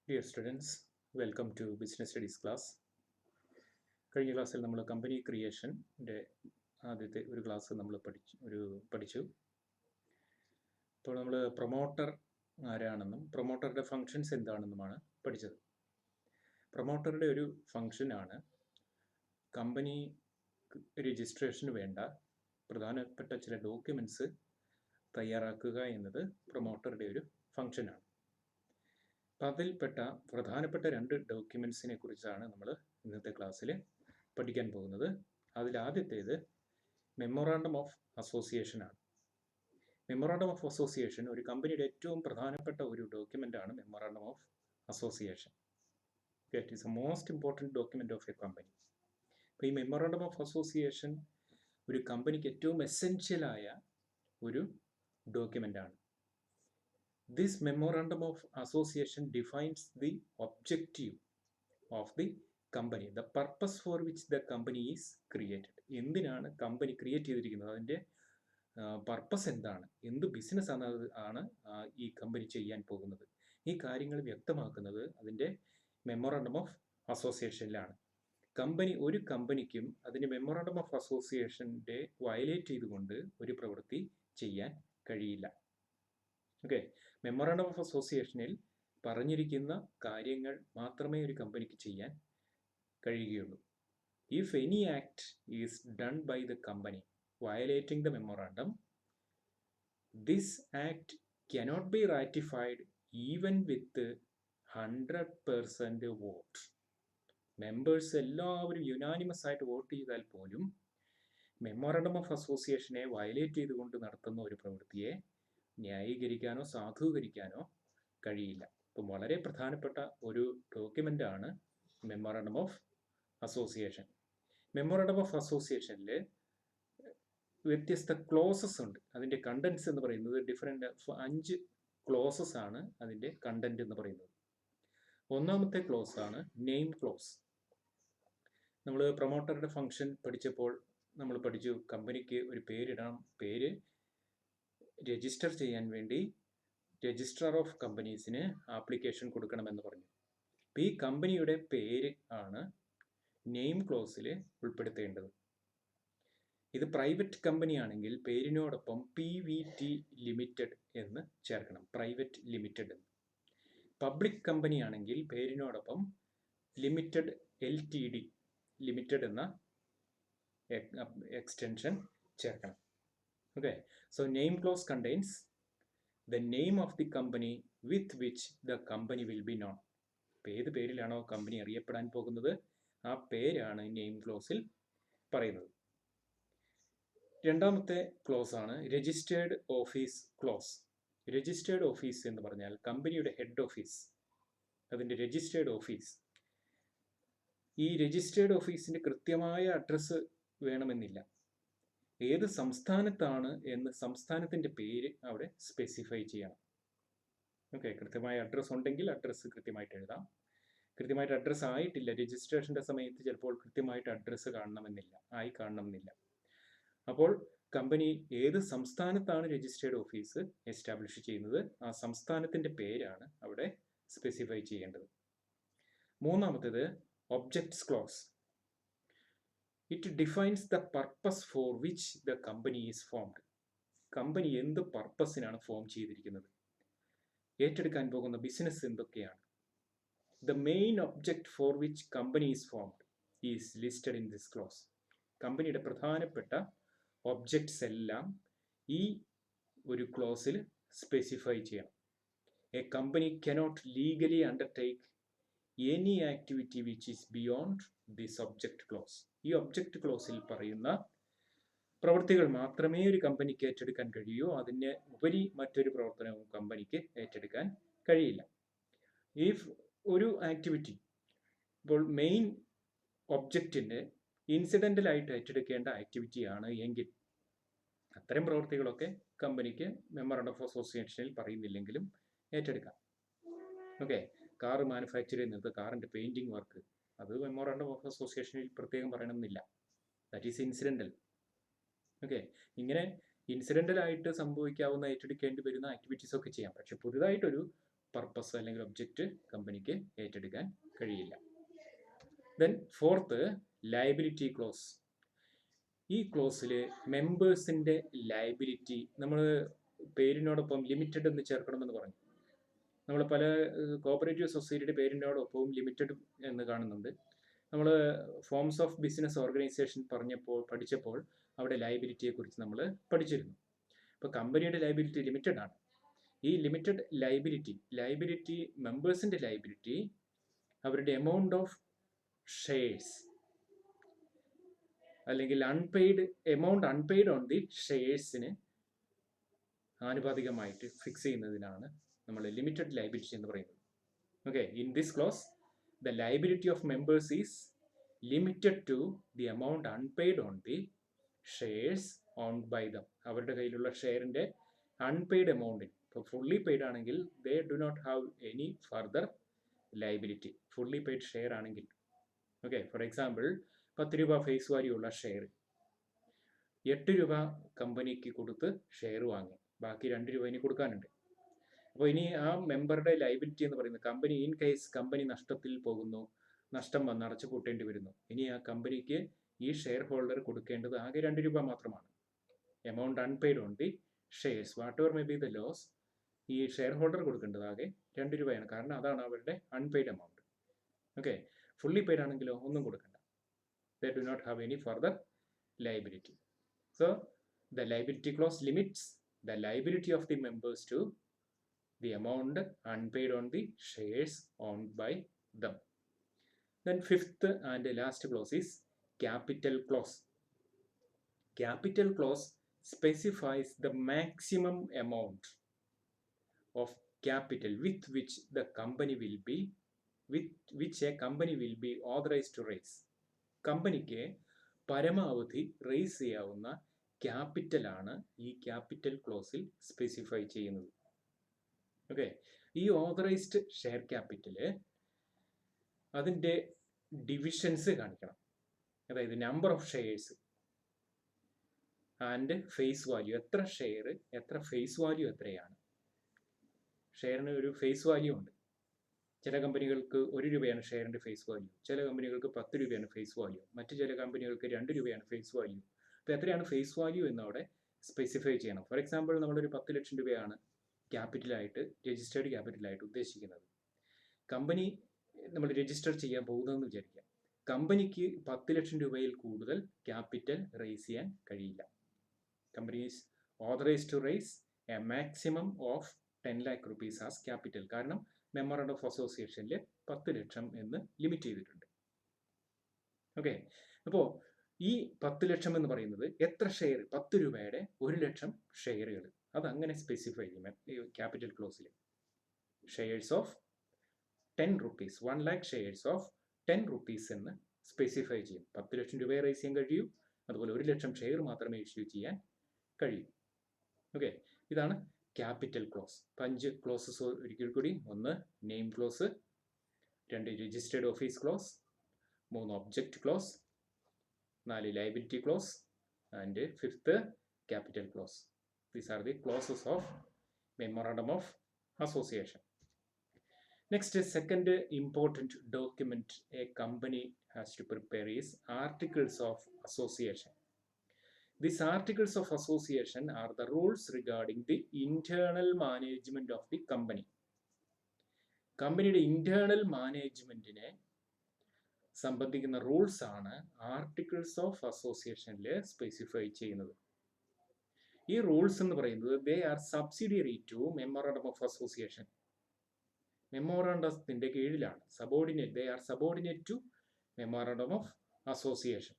Dear students, welcome to Business Studies class. കഴിഞ്ഞ ക്ലാസ്സിൽ നമ്മൾ കമ്പനി ക്രിയേഷൻ്റെ ആദ്യത്തെ ഒരു ക്ലാസ് നമ്മൾ പഠിച്ചു. അപ്പോൾ നമ്മൾ പ്രൊമോട്ടർ ആരാണെന്നും പ്രൊമോട്ടറുടെ ഫങ്ഷൻസ് എന്താണെന്നുമാണ് പഠിച്ചത്. പ്രൊമോട്ടറുടെ ഒരു ഫങ്ഷനാണ് കമ്പനി രജിസ്ട്രേഷന് വേണ്ട പ്രധാനപ്പെട്ട ചില ഡോക്യുമെൻറ്റ്സ് തയ്യാറാക്കുക എന്നത് പ്രൊമോട്ടറുടെ ഒരു ഫങ്ഷനാണ്. അപ്പം അതിൽപ്പെട്ട പ്രധാനപ്പെട്ട രണ്ട് ഡോക്യുമെൻറ്റ്സിനെ കുറിച്ചാണ് നമ്മൾ ഇന്നത്തെ ക്ലാസ്സിൽ പഠിക്കാൻ പോകുന്നത്. അതിലാദ്യത്തേത് മെമ്മോറാണ്ടം ഓഫ് അസോസിയേഷൻ ആണ്. മെമ്മോറാണ്ടം ഓഫ് അസോസിയേഷൻ ഒരു കമ്പനിയുടെ ഏറ്റവും പ്രധാനപ്പെട്ട ഒരു ഡോക്യുമെൻ്റാണ് memorandum of association. It is a most important document of a company. അപ്പോൾ ഈ മെമ്മോറാണ്ടം ഓഫ് അസോസിയേഷൻ ഒരു കമ്പനിക്ക് ഏറ്റവും എസെൻഷ്യലായ ഒരു ഡോക്യുമെൻ്റാണ്. This memorandum of association defines the objective of the company, the purpose for which the company is created. എന്തിനാണ് company create ചെയ്തിരിക്കുന്നത്, അതിൻ്റെ purpose എന്താണ്, എന്ത് ബിസിനസ് ആണ് ഈ കമ്പനി ചെയ്യാൻ പോകുന്നത്, ഈ കാര്യങ്ങൾ വ്യക്തമാക്കുന്നത് അതിൻ്റെ മെമ്മോറാണ്ടം ഓഫ് അസോസിയേഷനിലാണ്. ഒരു കമ്പനിക്കും അതിൻ്റെ മെമ്മോറാണ്ടം ഓഫ് അസോസിയേഷൻ്റെ വയലേറ്റ് ചെയ്തുകൊണ്ട് ഒരു പ്രവൃത്തി ചെയ്യാൻ കഴിയില്ല. ഓക്കെ, മെമ്മോറാണ്ടം ഓഫ് അസോസിയേഷനിൽ പറഞ്ഞിരിക്കുന്ന കാര്യങ്ങൾ മാത്രമേ ഒരു കമ്പനിക്ക് ചെയ്യാൻ കഴിയുകയുള്ളൂ. If any act is done by the company violating the memorandum, this act cannot be ratified even with 100% vote. Members എല്ലാവരും യുനാനിമസ് ആയിട്ട് വോട്ട് ചെയ്താൽ പോലും മെമ്മോറാണ്ടം ഓഫ് അസോസിയേഷനെ വയലേറ്റ് ചെയ്തുകൊണ്ട് നടത്തുന്ന ഒരു പ്രവൃത്തിയെ ന്യായീകരിക്കാനോ സാധൂകരിക്കാനോ കഴിയില്ല. അപ്പം വളരെ പ്രധാനപ്പെട്ട ഒരു ഡോക്യുമെൻ്റാണ് memorandum of association. Memorandum of അസോസിയേഷനിൽ വ്യത്യസ്ത ക്ലോസസ് ഉണ്ട്. അതിൻ്റെ കണ്ടൻസ് എന്ന് പറയുന്നത് 5 ക്ലോസസ് ആണ് അതിൻ്റെ കണ്ടന്റ് എന്ന് പറയുന്നത്. ഒന്നാമത്തെ ക്ലോസ് ആണ് നെയിം ക്ലോസ്. നമ്മൾ പ്രൊമോട്ടറുടെ ഫംഗ്ഷൻ പഠിച്ചപ്പോൾ നമ്മൾ പഠിച്ചു കമ്പനിക്ക് ഒരു പേരിടണം. പേര് രജിസ്റ്റർ ചെയ്യാൻ വേണ്ടി രജിസ്ട്രാർ ഓഫ് കമ്പനീസിന് ആപ്ലിക്കേഷൻ കൊടുക്കണമെന്ന് പറഞ്ഞു. അപ്പോൾ ഈ കമ്പനിയുടെ പേര് ആണ് നെയിം ക്ലോസിൽ ഉൾപ്പെടുത്തേണ്ടത്. ഇത് പ്രൈവറ്റ് കമ്പനി ആണെങ്കിൽ പേരിനോടൊപ്പം PVT ലിമിറ്റഡ് എന്ന് ചേർക്കണം, പ്രൈവറ്റ് ലിമിറ്റഡ് എന്ന്. പബ്ലിക് കമ്പനി ആണെങ്കിൽ പേരിനോടൊപ്പം ലിമിറ്റഡ് LTD ലിമിറ്റഡ് എന്ന എക്സ്റ്റൻഷൻ ചേർക്കണം. Okay, so name clause contains the name of the company with which the company will be known. ഏത് പേരിലാണോ കമ്പനി അറിയപ്പെടാൻ പോകുന്നത് ആ പേരാണ് നെയിം ക്ലോസിൽ പറയുന്നത്. രണ്ടാമത്തെ ക്ലോസ് ആണ് registered office close. Registered office എന്ന് പറഞ്ഞാൽ കമ്പനിയുടെ ഹെഡ് ഓഫീസ്, അതിൻ്റെ രജിസ്റ്റേർഡ് ഓഫീസ്. ഈ രജിസ്റ്റേർഡ് ഓഫീസിൻ്റെ കൃത്യമായ അഡ്രസ്സ് വേണമെന്നില്ല. ഏത് സംസ്ഥാനത്താണ് എന്ന് സംസ്ഥാനത്തിൻ്റെ പേര് അവിടെ സ്പെസിഫൈ ചെയ്യണം. ഓക്കെ, കൃത്യമായ അഡ്രസ്സ് ഉണ്ടെങ്കിൽ അഡ്രസ്സ് കൃത്യമായിട്ട് എഴുതാം. കൃത്യമായിട്ട് അഡ്രസ്സ് ആയിട്ടില്ല, രജിസ്ട്രേഷൻ്റെ സമയത്ത് ചിലപ്പോൾ കൃത്യമായിട്ട് അഡ്രസ്സ് കാണണമെന്നില്ല. അപ്പോൾ കമ്പനി ഏത് സംസ്ഥാനത്താണ് രജിസ്റ്റേർഡ് ഓഫീസ് എസ്റ്റാബ്ലിഷ് ചെയ്യുന്നത് ആ സംസ്ഥാനത്തിൻ്റെ പേരാണ് അവിടെ സ്പെസിഫൈ ചെയ്യേണ്ടത്. മൂന്നാമത്തേത് objects close. It defines the purpose for which the company is formed. Company എന്ത് പർപ്പസിനാണ് ഫോം ചെയ്തിരിക്കുന്നത്, ഏറ്റെടുക്കാൻ പോകുന്ന ബിസിനസ് എന്തൊക്കെയാണ്. The main object for which company is formed is listed in this clause. കമ്പനിയുടെ പ്രധാനപ്പെട്ട ഒബ്ജക്ട്സ് എല്ലാം ഈ ഒരു ക്ലോസിൽ സ്പെസിഫൈ ചെയ്യണം. A company cannot legally undertake any activity which is beyond this object clause. ഈ ഒബ്ജക്റ്റ് ക്ലോസിൽ പറയുന്ന പ്രവൃത്തികൾ മാത്രമേ ഒരു കമ്പനിക്ക് ഏറ്റെടുക്കാൻ കഴിയൂ. അതിന് ഉപരി മറ്റൊരു പ്രവർത്തനവും കമ്പനിക്ക് ഏറ്റെടുക്കാൻ കഴിയില്ല. ഒരു ആക്ടിവിറ്റി ഇപ്പോൾ മെയിൻ ഒബ്ജക്റ്റിൻ്റെ ഇൻസിഡൻ്റലായിട്ട് ഏറ്റെടുക്കേണ്ട ആക്ടിവിറ്റിയാണ് എങ്കിൽ അത്തരം പ്രവൃത്തികളൊക്കെ കമ്പനിക്ക് മെമ്മോറാണ്ടം ഓഫ് അസോസിയേഷനിൽ പറയുന്നില്ലെങ്കിലും ഏറ്റെടുക്കാം. ഓക്കെ, കാർ മാനുഫാക്ചർ ചെയ്യുന്നത്, കാറിൻ്റെ പെയിൻറ്റിങ് വർക്ക്, അത് മെമ്മോറാണ്ടം ഓഫ് അസോസിയേഷനിൽ പ്രത്യേകം പറയണമെന്നില്ല. That is incidental. ഓക്കെ, ഇങ്ങനെ ഇൻസിഡൻ്റലായിട്ട് സംഭവിക്കാവുന്ന ഏറ്റെടുക്കേണ്ടി വരുന്ന ആക്ടിവിറ്റീസ് ഒക്കെ ചെയ്യാം. പക്ഷെ പുതുതായിട്ടൊരു പർപ്പസ് അല്ലെങ്കിൽ ഒബ്ജക്റ്റ് കമ്പനിക്ക് ഏറ്റെടുക്കാൻ കഴിയില്ല. Then fourth, liability close. ഈ ക്ലോസിൽ മെമ്പേഴ്സിൻ്റെ ലയബിലിറ്റി നമ്മൾ പേരിനോടൊപ്പം ലിമിറ്റഡ് എന്ന് ചേർക്കണമെന്ന് പറഞ്ഞു. നമ്മൾ പല കോപ്പറേറ്റീവ് സൊസൈറ്റിയുടെ പേരിനോടൊപ്പവും ലിമിറ്റഡ് എന്ന് കാണുന്നുണ്ട്. നമ്മൾ ഫോംസ് ഓഫ് ബിസിനസ് ഓർഗനൈസേഷൻ പഠിച്ചപ്പോൾ അവിടെ ലയബിലിറ്റിയെക്കുറിച്ച് നമ്മൾ പഠിച്ചിരുന്നു. ഇപ്പോൾ കമ്പനിയുടെ ലയബിലിറ്റി ലിമിറ്റഡ് ആണ്. ഈ ലിമിറ്റഡ് ലയബിലിറ്റി മെമ്പേഴ്സിൻ്റെ ലയബിലിറ്റി അവരുടെ എമൗണ്ട് ഓഫ് ഷെയർസ് അല്ലെങ്കിൽ എമൗണ്ട് അൺപെയ്ഡ് ഓൺ ദി ഷെയർസിന് ആനുപാതികമായിട്ട് ഫിക്സ് ചെയ്യുന്നതിനാണ് നമ്മൾ ലിമിറ്റഡ് ലയബിലിറ്റി എന്ന് പറയുന്നത്. Okay, in this clause the liability of members is limited to the amount unpaid on the shares owned by them. അവരുടെ കയ്യിലുള്ള ഷെയറിൻ്റെ അൺപെയ്ഡ് എമൗണ്ടിൽ, ഇപ്പോൾ ഫുള്ളി പെയ്ഡ് ആണെങ്കിൽ they do not have any further liability. Fully paid share ആണെങ്കിൽ, okay, for example 10 രൂപ face value ഉള്ള share 8 രൂപ കമ്പനിക്ക് കൊടുത്ത് ഷെയർ വാങ്ങി, ബാക്കി 2 രൂപ ഇനി കൊടുക്കാനുണ്ട്. അപ്പോൾ ഇനി ആ മെമ്പറുടെ ലയബിലിറ്റി എന്ന് പറയുന്നത് കമ്പനി, ഇൻ കേസ് കമ്പനി നഷ്ടത്തിൽ പോകുന്നു, നഷ്ടം വന്ന് അടച്ചു കൂട്ടേണ്ടി വരുന്നു, ഇനി ആ കമ്പനിക്ക് ഈ ഷെയർ ഹോൾഡർ കൊടുക്കേണ്ടത് ആകെ 2 രൂപ മാത്രമാണ്. Amount unpaid on the shares whatever may be the loss, ഈ ഷെയർ ഹോൾഡർ കൊടുക്കേണ്ടത് ആകെ 2 രൂപയാണ്. കാരണം അതാണ് അവരുടെ unpaid amount. Okay, fully paid ആണെങ്കിലോ ഒന്നും കൊടുക്കണ്ട. They do not have any further liability. So the liability clause limits the liability of the members to the amount unpaid on the shares owned by them. Then fifth and last clause is capital clause. Capital clause specifies the maximum amount of capital with which a company will be authorized to raise. കമ്പനിക്ക് പരമാവധി raise ചെയ്യാവുന്ന ക്യാപിറ്റലാണ് ഈ capital ക്ലോസിൽ specify ചെയ്യുന്നത്. Okay, ഈ authorised share capital അതിൻ്റെ divisions കാണിക്കണം. അതായത് number of shares and face value. എത്ര ഷെയർ, എത്ര ഫേസ് വാല്യൂ എത്രയാണ്. ഷെയറിന് ഒരു ഫേസ് വാല്യൂ ഉണ്ട്. ചില കമ്പനികൾക്ക് 1 രൂപയാണ് ഷെയറിൻ്റെ ഫേസ് വാല്യൂ, ചില കമ്പനികൾക്ക് 10 രൂപയാണ് ഫേസ് വാല്യൂ, മറ്റു ചില കമ്പനികൾക്ക് 2 രൂപയാണ് ഫേസ് വാല്യൂ. അപ്പോൾ എത്രയാണ് ഫേസ് വാല്യൂ എന്നവിടെ സ്പെസിഫൈ ചെയ്യണം. ഫോർ എക്സാമ്പിൾ നമ്മളൊരു 10 ലക്ഷം രൂപയാണ് ക്യാപിറ്റലായിട്ട്, രജിസ്റ്റേർഡ് ക്യാപിറ്റലായിട്ട് ഉദ്ദേശിക്കുന്നത്. കമ്പനി നമ്മൾ രജിസ്റ്റർ ചെയ്യാൻ പോകുന്നതെന്ന് വിചാരിക്കാം. കമ്പനിക്ക് 10 ലക്ഷം രൂപയിൽ കൂടുതൽ ക്യാപിറ്റൽ റേസ് ചെയ്യാൻ കഴിയില്ല. Company is authorised to raise a maximum of 10 lakh rupees as capital. കാരണം മെമ്മോറാണ്ടം ഓഫ് അസോസിയേഷനിൽ 10 ലക്ഷം എന്ന് ലിമിറ്റ് ചെയ്തിട്ടുണ്ട്. ഓക്കെ, അപ്പോൾ ഈ 10 ലക്ഷം എന്ന് പറയുന്നത് എത്ര ഷെയർ, 10 രൂപയുടെ 1 ലക്ഷം ഷെയറുകൾ, അതങ്ങനെ സ്പെസിഫൈ ചെയ്യും ക്യാപിറ്റൽ ക്ലോസിൽ. Shares of 10 rupees, 1 lakh shares of 10 rupees എന്ന് സ്പെസിഫൈ ചെയ്യും. 10 ലക്ഷം രൂപയെ റേസ് ചെയ്യാൻ കഴിയൂ, അതുപോലെ 1 ലക്ഷം ഷെയർ മാത്രമേ ഇഷ്യൂ ചെയ്യാൻ കഴിയൂ. ഓക്കെ, ഇതാണ് ക്യാപിറ്റൽ ക്ലോസ്. 5 ക്ലോസസ് ഒരിക്കൽ കൂടി. 1 name close, 2 registered office close, 3 object close, 4 liability close, and 5th capital close. These are the clauses of Memorandum of Association. Next, second important document a company has to prepare is Articles of Association. These Articles of Association are the rules regarding the internal management of the company. കമ്പനിയുടെ internal മാനേജ്മെന്റിനെ സംബന്ധിക്കുന്ന rules ആണ് articles of അസോസിയേഷനിൽ specify ചെയ്യുന്നത്. ഈ rules എന്ന് പറയുന്നത് they are subsidiary to memorandum of association. മെമ്മോറാണ്ടത്തിന്റെ കീഴിലാണ്. They are subordinate to memorandum of association.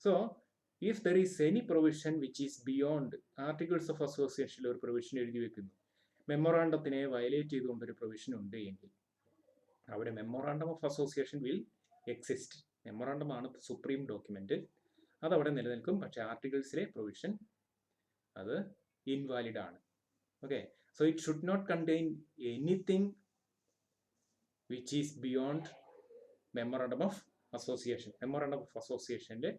So if there is any provision which is beyond articles of അസോസിയേഷനിൽ ഒരു പ്രൊവിഷൻ എഴുതി വെക്കുന്നു, മെമ്മോറാണ്ടത്തിനെ വയലേറ്റ് ചെയ്തുകൊണ്ടൊരു പ്രൊവിഷൻ ഉണ്ട് എങ്കിൽ അവിടെ memorandum of association will exist. Memorandum ആണ് സുപ്രീം ഡോക്യുമെന്റ്, അതവിടെ നിലനിൽക്കും. പക്ഷേ ആർട്ടിക്കിൾസിലെ പ്രൊവിഷൻ അത് ഇൻവാലിഡ് ആണ്. Okay, so it should not contain anything which is beyond memorandum of association. Memorandum of അസോസിയേഷൻ്റെ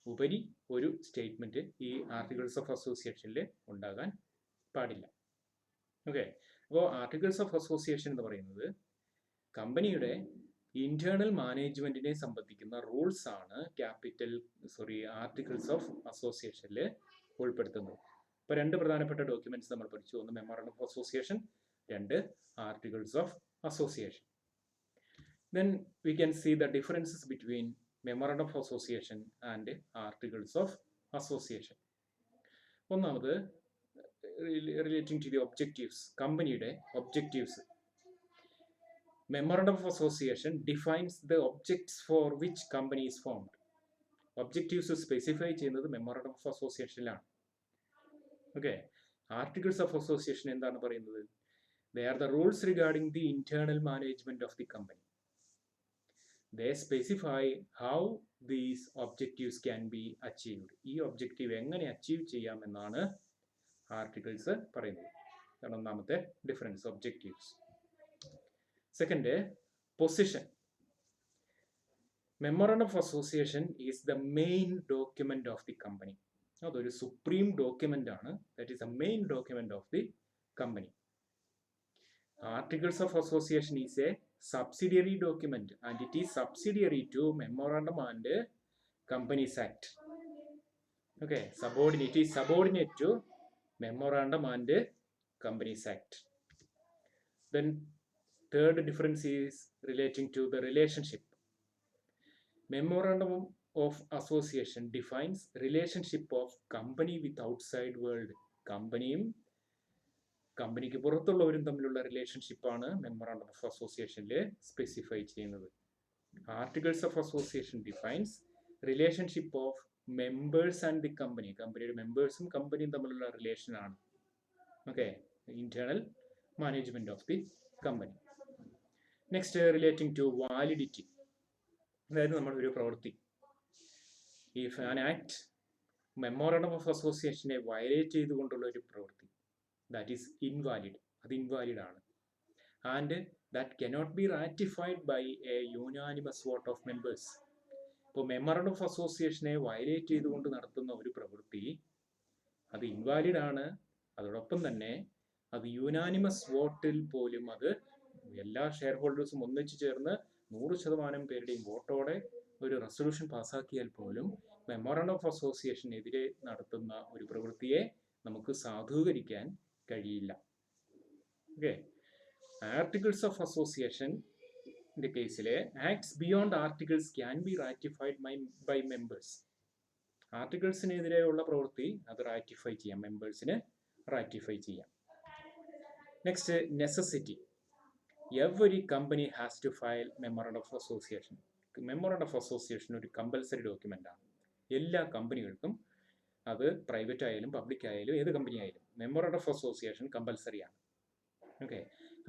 ഉപരി ഒരു സ്റ്റേറ്റ്മെന്റ് ഈ ആർട്ടിക്കിൾസ് ഓഫ് അസോസിയേഷനിൽ ഉണ്ടാകാൻ പാടില്ല. ഓക്കെ, അപ്പോൾ ആർട്ടിക്കിൾസ് ഓഫ് അസോസിയേഷൻ എന്ന് പറയുന്നത് കമ്പനിയുടെ ഇന്റേണൽ മാനേജ്മെന്റിനെ സംബന്ധിക്കുന്ന റൂൾസ് ആണ് ആർട്ടിക്കിൾസ് ഓഫ് അസോസിയേഷനിൽ ഉൾപ്പെടുത്തുന്നത്. ഇപ്പോൾ രണ്ട് പ്രധാനപ്പെട്ട ഡോക്യുമെന്റ്സ് നമ്മൾ പഠിച്ചു. ഒന്ന് മെമ്മോറണ്ടം ഓഫ് അസോസിയേഷൻ, രണ്ട് articles of association. Then we can see the differences between memorandum of association and articles of association. ഒന്നാമത് റിലേറ്റിംഗ് ടു ദി ഒബ്ജക്റ്റീവ്സ്, കമ്പനിയുടെ objectives. Memorandum of association defines the objects for which company is formed. Objectives specify ചെയ്യുന്നത് memorandum of അസോസിയേഷനിലാണ്. Okay, articles of association എന്താണ് പറയുന്നത്? They are the rules regarding the internal management of the company. They specify how these objectives can be achieved. ഈ objective എങ്ങനെ achieve ചെയ്യാമെന്നാണ് articles പറയുന്നത്. അതാണ് ഒന്നാമത്തെ difference, objectives. Second, position. Memorandum of association is the main document of the company. അതൊരു supreme document ആണ്. That is the main document of the company. Articles of Association is a subsidiary document and it is subsidiary to Memorandum and Companies Act. Okay, it is subordinate to Memorandum and Companies Act. Then third difference is relating to the relationship. Memorandum of Association defines relationship of company with outside world. കമ്പനിക്ക് പുറത്തുള്ളവരും തമ്മിലുള്ള റിലേഷൻഷിപ്പാണ് memorandum of അസോസിയേഷനിൽ specify ചെയ്യുന്നത്. Articles of association defines relationship of members and the company. കമ്പനിയുടെ മെമ്പേഴ്സും കമ്പനിയും തമ്മിലുള്ള റിലേഷനാണ്. Okay, internal management of the company. Next, relating to validity. അതായത് നമ്മളൊരു പ്രവൃത്തി, if an act memorandum of അസോസിയേഷനെ വയലേറ്റ് ചെയ്തുകൊണ്ടുള്ള ഒരു പ്രവൃത്തി, that is invalid. അത് ഇൻവാലിഡ് ആണ്. And that cannot be ratified by a unanimous vote of members. ഇപ്പോൾ മെമ്മോറണ്ടം ഓഫ് അസോസിയേഷനെ വയലേറ്റ് ചെയ്തുകൊണ്ട് നടത്തുന്ന ഒരു പ്രവൃത്തി അത് ഇൻവാലിഡ് ആണ്. അതോടൊപ്പം തന്നെ അത് യൂനാനിമസ് വോട്ടിൽ പോലും, അത് എല്ലാ ഷെയർ ഹോൾഡേഴ്സും ഒന്നിച്ചു ചേർന്ന് 100% പേരുടെയും വോട്ടോടെ ഒരു റെസൊല്യൂഷൻ പാസ്സാക്കിയാൽ പോലും മെമ്മോറണ്ടം ഓഫ് അസോസിയേഷനെതിരെ നടത്തുന്ന ഒരു പ്രവൃത്തിയെ നമുക്ക് സാധൂകരിക്കാൻ കഴിയില്ല. ഓക്കെ, ആർട്ടിക്കിൾസ് ഓഫ് അസോസിയേഷൻ്റെ കേസിൽ acts beyond articles can be ratified by members. ആർട്ടിക്കിൾസിനെതിരെയുള്ള പ്രവൃത്തി അത് റാറ്റിഫൈ ചെയ്യാം, മെമ്പേഴ്സിന് റാറ്റിഫൈ ചെയ്യാം. Next, necessity. Every company has to file memorandum of association. Memorandum of association ഒരു കമ്പൽസറി ഡോക്യുമെന്റ് ആണ്. എല്ലാ കമ്പനികൾക്കും, അത് പ്രൈവറ്റ് ആയാലും പബ്ലിക് ആയാലും ഏത് കമ്പനി ആയാലും മെമ്മോറണ്ടം ഓഫ് അസോസിയേഷൻ കമ്പൽസറി ആണ്. Okay,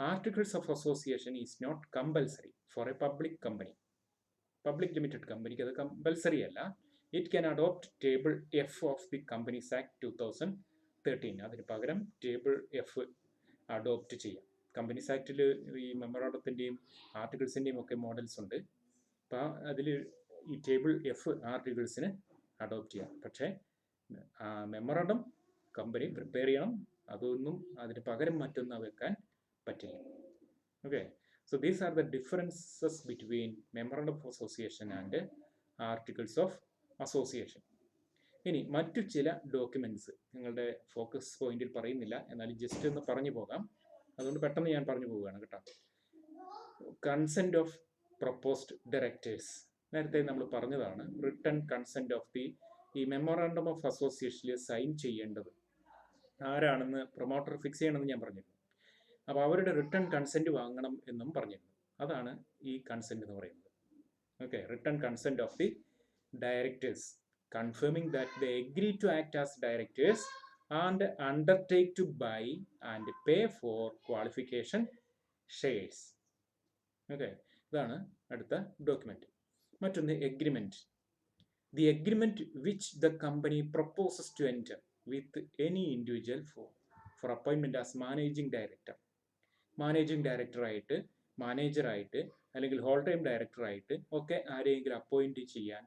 articles of association is not compulsory for a public company. Public limited കമ്പനിക്ക് അത് കമ്പൽസറി അല്ല. It can adopt table F of the companies act 2013. അതിന് പകരം ടേബിൾ എഫ് അഡോപ്റ്റ് ചെയ്യാം. Companies ആക്ടിൽ ഈ മെമ്മോറാണ്ടത്തിൻ്റെയും ആർട്ടിക്കിൾസിൻ്റെയും ഒക്കെ മോഡൽസ് ഉണ്ട്. അപ്പോൾ അതിൽ ഈ ടേബിൾ എഫ് ആർട്ടിക്കിൾസിന് അഡോപ്റ്റ് ചെയ്യാം. പക്ഷേ മെമ്മോറാണ്ടം കമ്പനി പ്രിപ്പയർ ചെയ്യണം. അതൊന്നും അതിന് പകരം മറ്റൊന്നും വെക്കാൻ പറ്റില്ല. Okay, so these are the differences between memorandum of association and articles of association. ഇനി മറ്റു ചില ഡോക്യുമെന്റ്സ് നിങ്ങളുടെ ഫോക്കസ് പോയിന്റിൽ പറയുന്നില്ല, എന്നാലും ജസ്റ്റ് ഒന്ന് പറഞ്ഞു പോകാം. അതുകൊണ്ട് പെട്ടെന്ന് ഞാൻ പറഞ്ഞു പോവുകയാണ് കേട്ടോ. Consent of proposed directors. നേരത്തെ നമ്മൾ പറഞ്ഞതാണ്, റിട്ടൺ കൺസെന്റ് ഓഫ് ദി, ഈ മെമ്മോറാണ്ടം ഓഫ് അസോസിയേഷനിൽ സൈൻ ചെയ്യേണ്ടത് ആരാണെന്ന് പ്രൊമോട്ടർ ഫിക്സ് ചെയ്യണമെന്ന് ഞാൻ പറഞ്ഞിരുന്നു. അപ്പോൾ അവരുടെ റിട്ടൺ കൺസെന്റ് വാങ്ങണം എന്നും പറഞ്ഞിരുന്നു. അതാണ് ഈ കൺസെന്റ് എന്ന് പറയുന്നത്. Okay, written consent of the directors confirming that they agree to act as directors and undertake to buy and pay for qualification shares. Okay, ഇതാണ് അടുത്ത ഡോക്യുമെന്റ്. മറ്റൊന്ന് agreement. The agreement which the company proposes to enter with any individual for appointment as managing director. Managing ഡയറക്ടറായിട്ട്, മാനേജറായിട്ട് അല്ലെങ്കിൽ whole time ഡയറക്ടറായിട്ട് ഒക്കെ ആരെയെങ്കിലും appoint ചെയ്യാൻ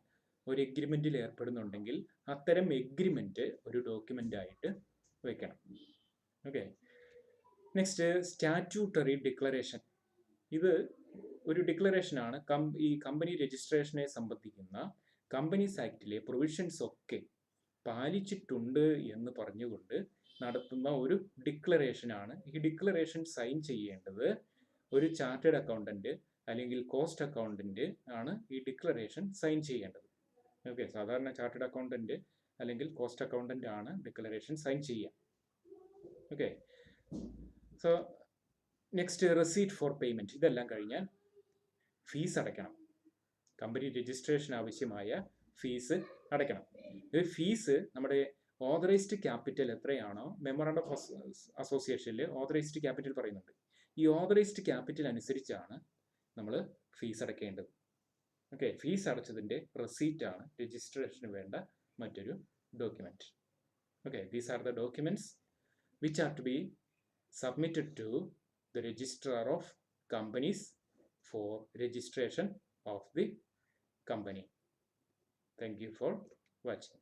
ഒരു എഗ്രിമെന്റിൽ ഏർപ്പെടുന്നുണ്ടെങ്കിൽ അത്തരം എഗ്രിമെന്റ് ഒരു ഡോക്യുമെന്റ് ആയിട്ട് വെക്കണം. Okay, next statutory declaration. ഇത് ഒരു ഡിക്ലറേഷനാണ്. ഈ കമ്പനി രജിസ്ട്രേഷനെ സംബന്ധിക്കുന്ന കമ്പനീസ് ആക്ടിലെ പ്രൊവിഷൻസ് ഒക്കെ പാലിച്ചിട്ടുണ്ട് എന്ന് പറഞ്ഞുകൊണ്ട് നടത്തുന്ന ഒരു ഡിക്ലറേഷനാണ്. ഈ ഡിക്ലറേഷൻ സൈൻ ചെയ്യേണ്ടത് ഒരു ചാർട്ടേഡ് അക്കൗണ്ടന്റ് അല്ലെങ്കിൽ കോസ്റ്റ് അക്കൗണ്ടന്റ് ആണ് ഈ ഡിക്ലറേഷൻ സൈൻ ചെയ്യേണ്ടത്. ഓക്കെ, സാധാരണ ചാർട്ടേഡ് അക്കൗണ്ടന്റ് അല്ലെങ്കിൽ കോസ്റ്റ് അക്കൗണ്ടന്റ് ആണ് ഡിക്ലറേഷൻ സൈൻ ചെയ്യുക. Okay, so next receipt four payment. ഇതെല്ലാം കഴിഞ്ഞാൽ ഫീസ് അടയ്ക്കണം. കമ്പനി രജിസ്ട്രേഷൻ ആവശ്യമായ ഫീസ് അടയ്ക്കണം. ഈ ഫീസ് നമ്മുടെ ഓതറൈസ്ഡ് ക്യാപിറ്റൽ എത്രയാണോ, മെമ്മോറാണ്ടം ഓഫ് അസോസിയേഷനിൽ ഓതറൈസ്ഡ് ക്യാപിറ്റൽ പറയുന്നുണ്ട്. ഈ ഓതറൈസ്ഡ് ക്യാപിറ്റൽ അനുസരിച്ചാണ് നമ്മൾ ഫീസ് അടയ്ക്കേണ്ടത്. ഓക്കെ, ഫീസ് അടച്ചതിൻ്റെ റെസീറ്റ് ആണ് രജിസ്ട്രേഷന് വേണ്ട മറ്റൊരു document. Okay, these are the documents which are to be submitted to the registrar of companies for registration of the company. Thank you for watching.